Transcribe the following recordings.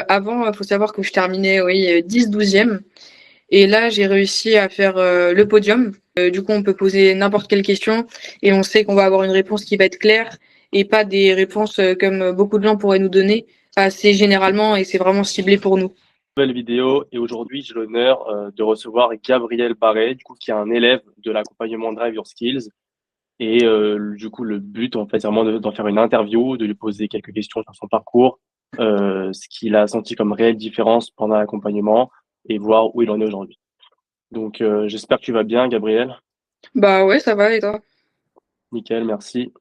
Avant, faut savoir que je terminais, oui, 10-12e et là, j'ai réussi à faire, le podium. Du coup, on peut poser n'importe quelle question et on sait qu'on va avoir une réponse qui va être claire et pas des réponses, comme beaucoup de gens pourraient nous donner, assez généralement et c'est vraiment ciblé pour nous. Nouvelle vidéo et aujourd'hui j'ai l'honneur de recevoir Gabriel Barret, du coup qui est un élève de l'accompagnement Drive Your Skills et du coup le but en fait c'est vraiment d'en faire une interview, de lui poser quelques questions sur son parcours, ce qu'il a senti comme réelle différence pendant l'accompagnement et voir où il en est aujourd'hui. Donc j'espère que tu vas bien Gabriel. Bah, ouais, ça va et toi? Nickel, merci.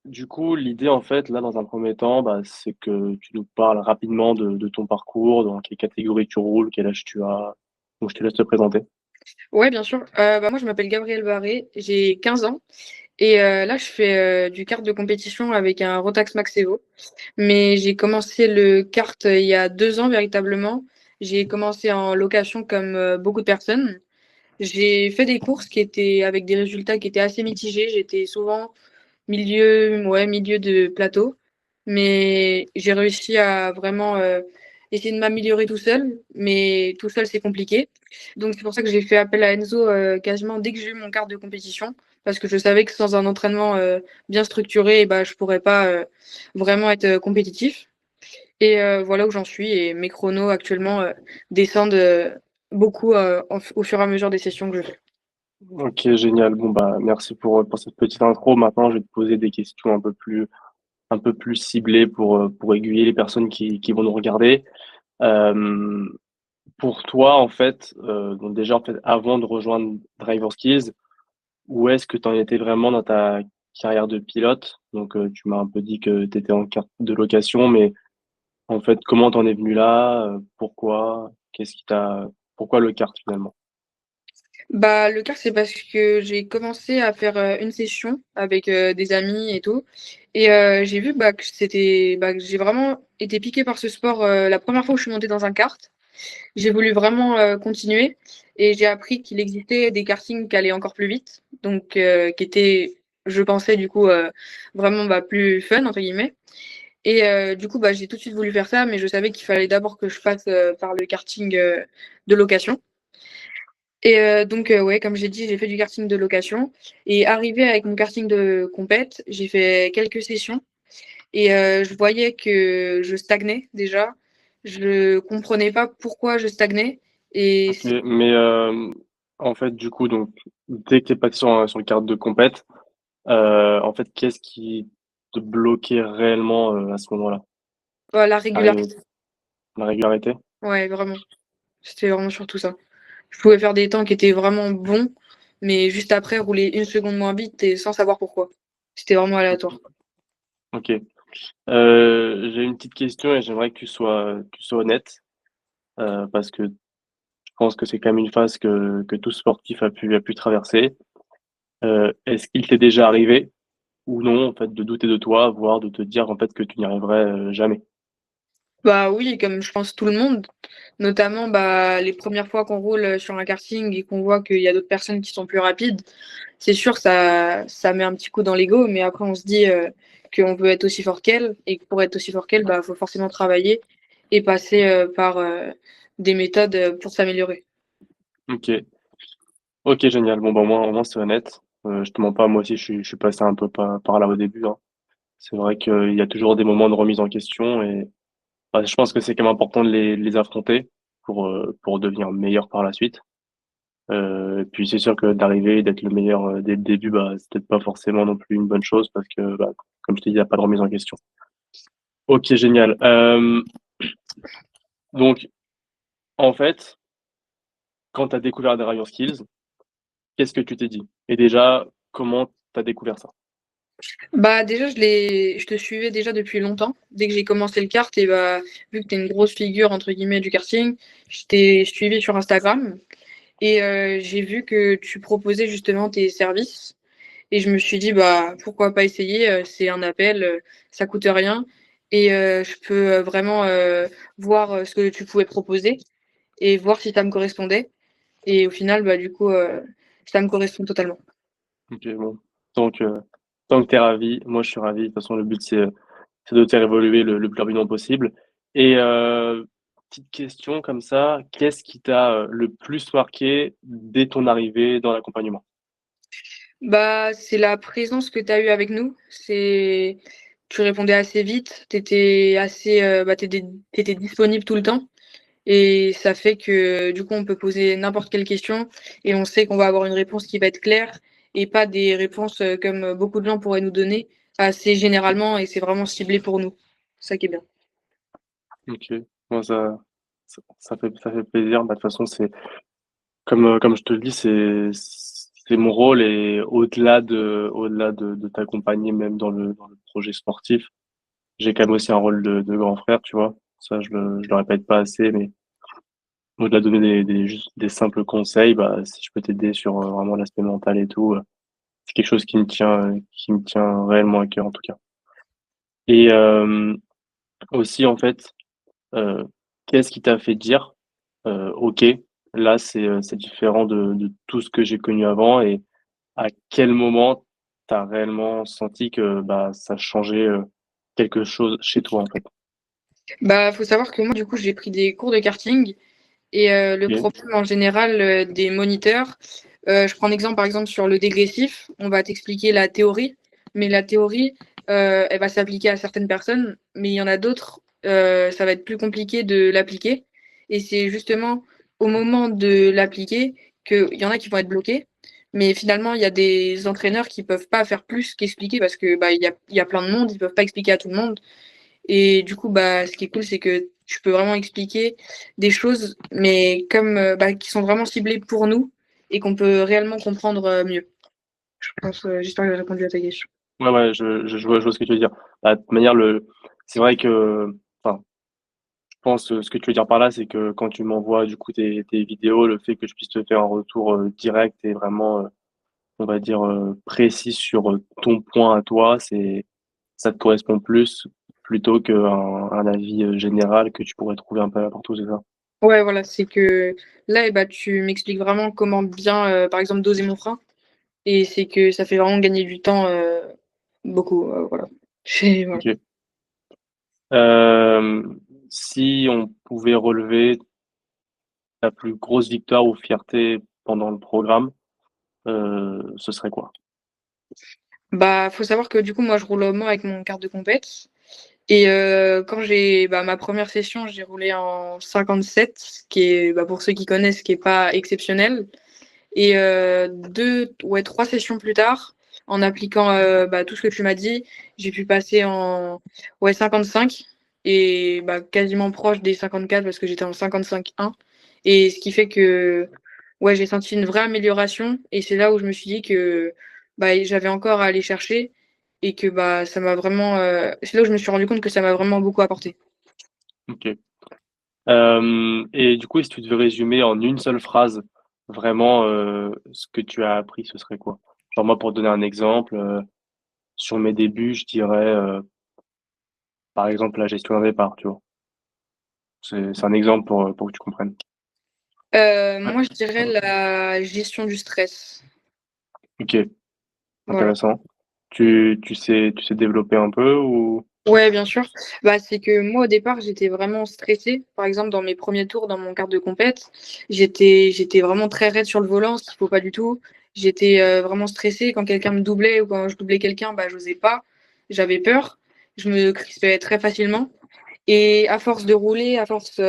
Du coup, l'idée, en fait, là, dans un premier temps, bah, c'est que tu nous parles rapidement de ton parcours, dans quelle catégorie tu roules, quel âge tu as. Donc, je te laisse te présenter. Ouais, bien sûr. Bah, moi, je m'appelle Gabrielle Barré, j'ai 15 ans et là, je fais, du kart de compétition avec un Rotax Max Evo. Mais j'ai commencé le kart, il y a 2 ans véritablement. J'ai commencé en location comme, beaucoup de personnes. J'ai fait des courses qui étaient avec des résultats qui étaient assez mitigés. J'étais souvent milieu de plateau, mais j'ai réussi à vraiment, essayer de m'améliorer tout seul, mais tout seul, c'est compliqué. Donc c'est pour ça que j'ai fait appel à Enzo, quasiment dès que j'ai eu mon quart de compétition, parce que je savais que sans un entraînement, bien structuré, bah, je pourrais pas, vraiment être, compétitif et voilà où j'en suis et mes chronos actuellement, descendent, beaucoup, au fur et à mesure des sessions que je fais. Ok, génial. Bon, bah, merci pour cette petite intro. Maintenant, je vais te poser des questions un peu plus ciblées pour aiguiller les personnes qui vont nous regarder. Euh, pour toi, en fait, donc déjà, en fait, avant de rejoindre Driver Skills, où est-ce que tu en étais vraiment dans ta carrière de pilote? Donc, tu m'as un peu dit que tu étais en carte de location, mais en fait, comment t'en es venu là? Pourquoi? Pourquoi le kart finalement? Bah, le kart, c'est parce que j'ai commencé à faire, une session avec, des amis et tout et j'ai vu, bah, que j'ai vraiment été piquée par ce sport, la première fois où je suis montée dans un kart. J'ai voulu vraiment, continuer et j'ai appris qu'il existait des kartings qui allaient encore plus vite, donc qui étaient, je pensais du coup, vraiment, bah, «plus fun» entre guillemets et du coup, bah, j'ai tout de suite voulu faire ça, mais je savais qu'il fallait d'abord que je passe, par le karting, de location. Et donc ouais, comme j'ai dit, j'ai fait du karting de location et arrivé avec mon karting de compète, j'ai fait quelques sessions et je voyais que je stagnais déjà. Je comprenais pas pourquoi je stagnais et Ok, mais en fait, du coup, donc, dès que t'es passé sur le kart de compète, en fait, qu'est-ce qui te bloquait réellement à ce moment-là? la Arrivé régularité. la régularité? Ouais, vraiment. C'était vraiment surtout ça. Je pouvais faire des temps qui étaient vraiment bons, mais juste après rouler une seconde moins vite et sans savoir pourquoi. C'était vraiment aléatoire. Ok. J'ai une petite question et j'aimerais que tu sois honnête, parce que je pense que c'est quand même une phase que tout sportif a pu traverser. Est-ce qu'il t'est déjà arrivé ou non, en fait, de douter de toi, voire de te dire en fait que tu n'y arriverais jamais? Bah oui, comme je pense tout le monde, notamment, bah, les premières fois qu'on roule, sur un karting et qu'on voit qu'il y a d'autres personnes qui sont plus rapides, c'est sûr ça met un petit coup dans l'ego, mais après on se dit, qu'on veut être aussi fort qu'elle et que pour être aussi fort qu'elle, bah, faut forcément travailler et passer, par, des méthodes, pour s'améliorer. Ok, ok, génial. Bon, bah, au moins c'est honnête. Je te mens pas, moi aussi je suis passé un peu par là au début, hein. C'est vrai qu'il y a toujours des moments de remise en question et bah, je pense que c'est quand même important de les affronter pour devenir meilleur par la suite. Et puis c'est sûr que d'arriver, d'être le meilleur dès le début, bah, c'est peut-être pas forcément non plus une bonne chose parce que, bah, comme je t'ai dit, il n'y a pas de remise en question. Ok, génial. Donc, en fait, quand tu as découvert Driver Skills, qu'est-ce que tu t'es dit? Et déjà, comment tu as découvert ça? Bah, déjà je te suivais déjà depuis longtemps. Dès que j'ai commencé le kart et bah, vu que tu es une «grosse figure» entre guillemets du karting, je t'ai suivi sur Instagram. Et j'ai vu que tu proposais justement tes services et je me suis dit: «Bah, pourquoi pas essayer?» C'est un appel, ça coûte rien et je peux, vraiment, voir, ce que tu pouvais proposer et voir si ça me correspondait et au final, bah, du coup, ça me correspond totalement. Ok, bon, tant que, tant que tu es ravi, moi je suis ravi. De toute façon, le but c'est de te faire évoluer le plus rapidement possible. Et petite question comme ça, qu'est-ce qui t'a, le plus marqué dès ton arrivée dans l'accompagnement? Bah, c'est la présence que tu as eue avec nous. Tu répondais assez vite, tu étais assez, bah, tu étais disponible tout le temps et ça fait que, du coup, on peut poser n'importe quelle question et on sait qu'on va avoir une réponse qui va être claire et pas des réponses, comme beaucoup de gens pourraient nous donner, assez généralement et c'est vraiment ciblé pour nous. C'est ça qui est bien. OK. Bon ça fait plaisir. Bah, de toute façon, c'est comme je te le dis, c'est mon rôle et au-delà de t'accompagner même dans le projet sportif, j'ai quand même aussi un rôle de grand frère, tu vois? Ça, je le répète pas assez, mais au-delà de donner juste des simples conseils, bah, si je peux t'aider sur, vraiment l'aspect mental et tout, c'est quelque chose qui me tient réellement à cœur, en tout cas. Et aussi, en fait, heu, qu'est-ce qui t'a fait dire: «OK, là, c'est différent de tout ce que j'ai connu avant» et à quel moment tu as réellement senti que, bah, ça changeait, quelque chose chez toi, en fait? Bah, faut savoir que moi, du coup, j'ai pris des cours de karting et le OK, problème en général, des moniteurs, je prends un exemple, par exemple, sur le dégressif, on va t'expliquer la théorie, mais la théorie, elle va s'appliquer à certaines personnes, mais il y en a d'autres, ça va être plus compliqué de l'appliquer et c'est justement au moment de l'appliquer qu'il y en a qui vont être bloqués, mais finalement, il y a des entraîneurs qui peuvent pas faire plus qu'expliquer parce que, bah, il y a plein de monde, ils peuvent pas expliquer à tout le monde et du coup, bah, ce qui est cool, c'est que tu peux vraiment expliquer des choses, mais comme, bah, qui sont vraiment ciblées pour nous et qu'on peut réellement comprendre, mieux. Je pense, j'espère que j'ai répondu à ta question. ouais, ouais, je vois ce que tu veux dire. Bah, de toute manière, c'est vrai que enfin, je pense, ce que tu veux dire par là, c'est que quand tu m'envoies, du coup, tes vidéos, le fait que je puisse te faire un retour, direct et vraiment, on va dire, précis sur, ton point à toi, ça te correspond plus, plutôt qu'un un avis, général que tu pourrais trouver un peu n'importe où, c'est ça? Ouais, voilà, c'est que là, bah, tu m'expliques vraiment comment bien, par exemple, doser mon frein et c'est que ça fait vraiment gagner du temps, beaucoup, voilà. Voilà. OK. Si on pouvait relever ta plus grosse victoire ou fierté pendant le programme, ce serait quoi? Bah, faut savoir que, du coup, moi, je roule au Mans avec mon kart de compète. Et quand j'ai bah, ma première session, j'ai roulé en 57, ce qui est, bah, pour ceux qui connaissent, ce qui est pas exceptionnel. Et 2 ouais 3 sessions plus tard, en appliquant, bah, tout ce que tu m'as dit, j'ai pu passer en ouais 55 et bah, quasiment proche des 54 parce que j'étais en 55,1 et ce qui fait que, ouais, j'ai senti une vraie amélioration et c'est là où je me suis dit que, bah, j'avais encore à aller chercher et que, bah, ça m'a vraiment, c'est là où je me suis rendu compte que ça m'a vraiment beaucoup apporté. OK. Et du coup, si tu devais résumer en une seule phrase, vraiment, ce que tu as appris, ce serait quoi? Genre moi, pour te donner un exemple, sur mes débuts, je dirais, par exemple, la gestion d'un départ, tu vois? C'est un exemple pour que tu comprennes. Ouais. Moi, je dirais la gestion du stress. OK, Voilà. intéressant. Tu sais développer un peu ou? Ouais, bien sûr. Bah, c'est que moi, au départ, j'étais vraiment stressée. Par exemple, dans mes premiers tours, dans mon quart de compète, j'étais vraiment très raide sur le volant, ce qu'il faut pas du tout. J'étais, vraiment stressée quand quelqu'un me doublait ou quand je doublais quelqu'un, bah, j'osais pas. J'avais peur. Je me crispais très facilement et à force de rouler, à force,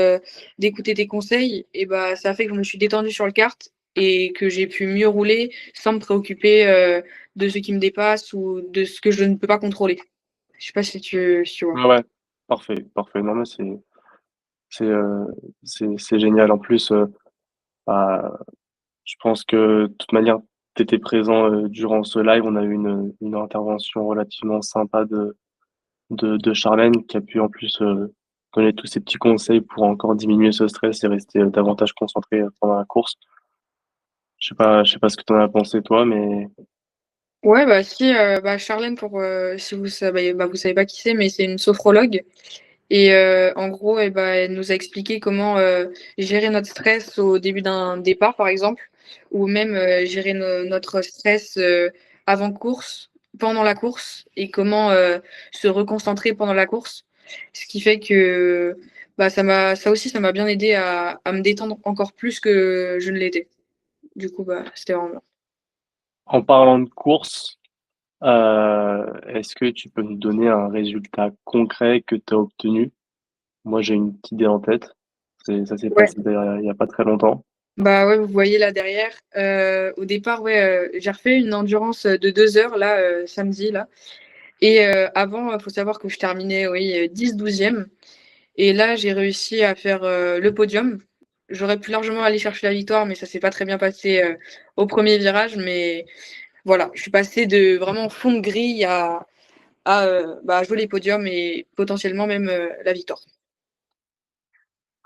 d'écouter tes conseils et bah, ça a fait que je me suis détendue sur le kart et que j'ai pu mieux rouler sans me préoccuper, de ce qui me dépasse ou de ce que je ne peux pas contrôler. Je sais pas si tu vois? Ouais, ouais, parfait, parfait. Non, mais c'est, heu, c'est génial. En plus, bah, je pense que de toute manière, tu étais présent, durant ce live. On a eu une intervention relativement sympa de Charlène qui a pu en plus, donner tous ces petits conseils pour encore diminuer ce stress et rester, davantage concentré, pendant la course. Je sais pas ce que tu en as pensé toi, mais Ouais, bah, si, bah, Charlène pour, si vous savez bah, vous savez pas qui c'est, mais c'est une sophrologue et en gros et bah, elle nous a expliqué comment, gérer notre stress au début d'un départ, par exemple, ou même, gérer notre stress, avant course, pendant la course et comment, se reconcentrer pendant la course. Ce qui fait que Bah, ça aussi, ça m'a bien aidé à me détendre encore plus que je ne l'étais. Du coup, bah, c'était vraiment bien. En parlant de course, est-ce que tu peux nous donner un résultat concret que tu as obtenu? Moi, j'ai une petite idée en tête. Ça s'est Ouais. passé d'ailleurs il y a pas très longtemps. Bah, ouais, vous voyez là derrière, au départ, ouais, j'ai refait une endurance, de 2 heures là, samedi là et avant, faut savoir que je terminais, oui, 10-12e et là, j'ai réussi à faire, le podium. J'aurais pu largement aller chercher la victoire, mais ça s'est pas très bien passé, au premier virage, mais voilà, je suis passée de vraiment fond de grille à jouer les podiums et potentiellement même, la victoire.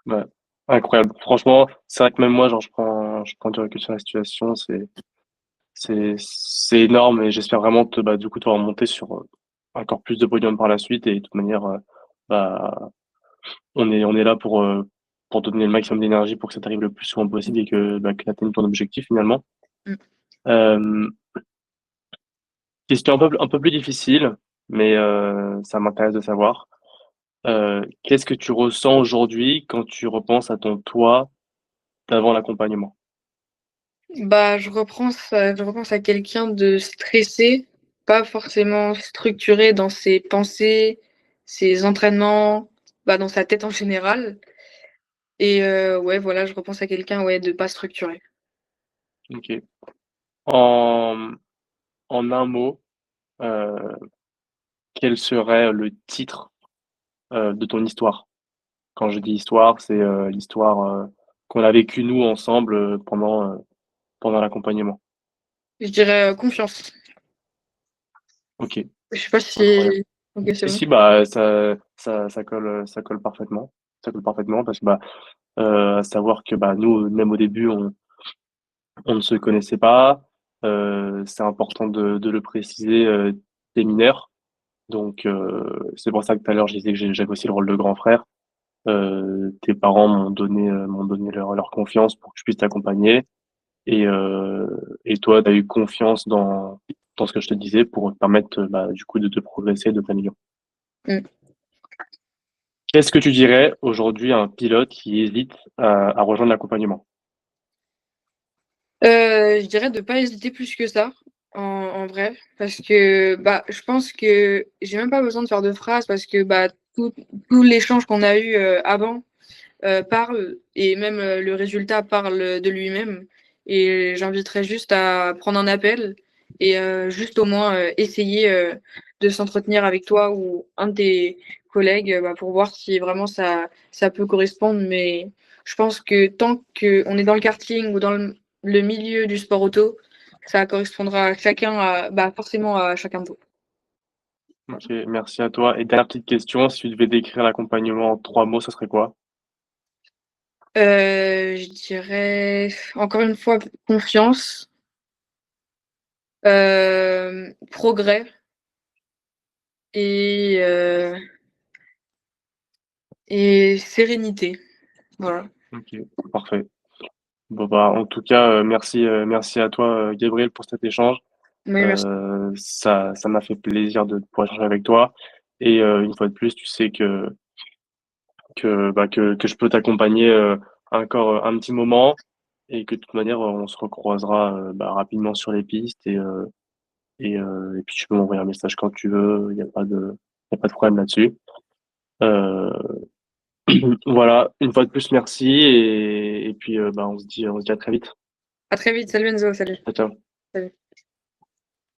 Ouais, incroyable. Franchement, c'est vrai que même moi, genre, je prends du recul sur la situation. C'est énorme et j'espère vraiment du coup, te remonter sur encore plus de podiums par la suite. Et de toute manière, bah, on est là pour te donner le maximum d'énergie pour que ça t'arrive le plus souvent possible et que tu atteignes ton objectif finalement. Mmh. Euh, Question un peu plus difficile, mais ça m'intéresse de savoir. Qu'est-ce que tu ressens aujourd'hui quand tu repenses à ton toi d'avant l'accompagnement? Bah, je repense à quelqu'un de stressé, pas forcément structuré dans ses pensées, ses entraînements, bah, dans sa tête en général et ouais, voilà, je repense à quelqu'un, ouais, de pas structuré. Ok. En, en un mot, euh, quel serait le titre de ton histoire? Quand je dis histoire, c'est l'histoire qu'on a vécue nous ensemble pendant l'accompagnement. Je dirais, confiance. Ok, Je sais pas incroyable. si OK, c'est Si, bon? si, bah, ça colle parfaitement. Ça colle parfaitement parce que, à savoir que, nous, même au début, on ne se connaissait pas. C'est important de le préciser, t'es mineur. Donc, c'est pour ça que tout à l'heure, je disais que j'avais aussi le rôle de grand frère. Tes parents m'ont donné leur confiance pour que je puisse t'accompagner. Et, euh, et toi, tu as eu confiance dans ce que je te disais pour te permettre, du coup, de te progresser, de t'améliorer. Mmh. Qu'est-ce que tu dirais aujourd'hui à un pilote qui hésite à rejoindre l'accompagnement? Je dirais de pas hésiter plus que ça, en vrai, parce que, bah, je pense que j'ai même pas besoin de faire de phrases parce que, bah, tout l'échange qu'on a eu, avant, parle et même, le résultat parle de lui-même et j'inviterais juste à prendre un appel et juste au moins, essayer, de s'entretenir avec toi ou un de tes collègues, bah, pour voir si vraiment ça peut correspondre. Mais je pense que tant qu'on est dans le karting ou dans le milieu du sport auto, ça correspondra à chacun à bah, forcément à chacun de vous. Ok, merci à toi. Et dernière petite question, si tu devais décrire l'accompagnement en 3 mots, ça serait quoi? Je dirais encore une fois confiance, progrès et sérénité, voilà. Ok, parfait. Bon, en tout cas, merci à toi, Gabriel, pour cet échange. Oui, merci. Ça m'a fait plaisir de pouvoir échanger avec toi. Et une fois de plus, tu sais que je peux t'accompagner encore un petit moment et que de toute manière, on se recroisera rapidement sur les pistes et puis tu peux m'envoyer un message quand tu veux. Il y a pas de problème là-dessus. Euh, voilà, une fois de plus, merci et puis on se dit à très vite. À très vite. Salut Enzo, salut. Ciao, ciao. Salut.